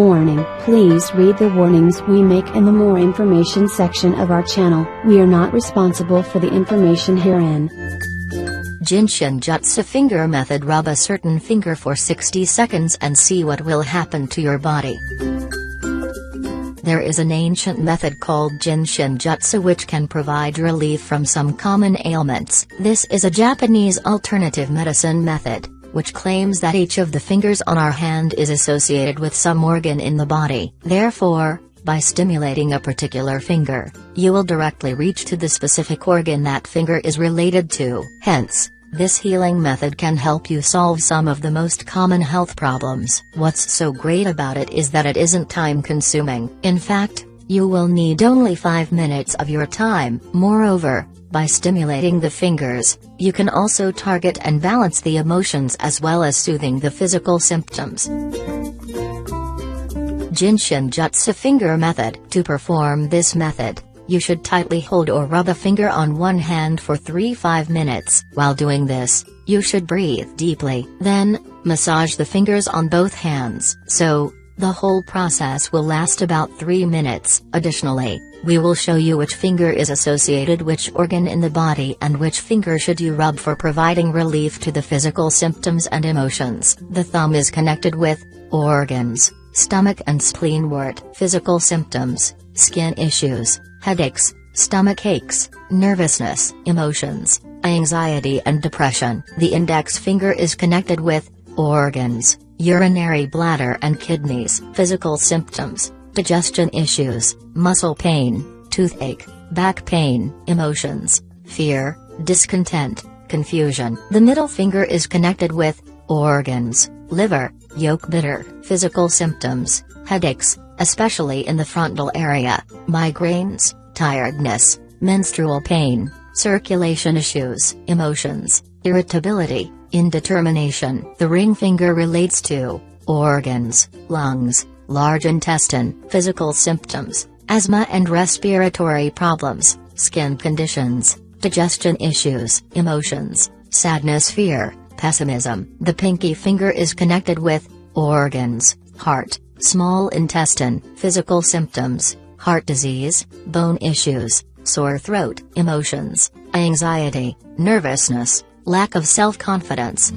Warning: please read the warnings we make in the more information section of our channel. We are not responsible for the information herein. Shin Jyutsu finger method. Rub a certain finger for 60 seconds and see what will happen to your body. There is an ancient method called Shin Jyutsu which can provide relief from some common ailments. This is a Japanese alternative medicine method, which claims that each of the fingers on our hand is associated with some organ in the body. Therefore, by stimulating a particular finger, you will directly reach to the specific organ that finger is related to. Hence, this healing method can help you solve some of the most common health problems. What's so great about it is that it isn't time-consuming. In fact, you will need only 5 minutes of your time. Moreover, by stimulating the fingers, you can also target and balance the emotions as well as soothing the physical symptoms. Shin Jyutsu finger method. To perform this method, you should tightly hold or rub a finger on one hand for 3-5 minutes. While doing this, you should breathe deeply. Then, massage the fingers on both hands. So, the whole process will last about 3 minutes. Additionally, we will show you which finger is associated which organ in the body and which finger should you rub for providing relief to the physical symptoms and emotions. The thumb is connected with organs, stomach and spleen. Wart. Physical symptoms: skin issues, headaches, stomach aches, nervousness, emotions, anxiety and depression. The index finger is connected with organs, urinary bladder and kidneys. Physical symptoms: digestion issues, muscle pain, toothache, back pain. Emotions: fear, discontent, confusion. The middle finger is connected with organs, liver, yolk bitter. Physical symptoms: headaches, especially in the frontal area, migraines, tiredness, menstrual pain, circulation issues. Emotions: irritability, indetermination. The ring finger relates to organs, lungs, large intestine. Physical symptoms: asthma and respiratory problems, skin conditions, digestion issues. Emotions: sadness, fear, pessimism. The pinky finger is connected with organs, heart, small intestine. Physical symptoms: heart disease, bone issues, sore throat. Emotions: anxiety, nervousness, lack of self-confidence.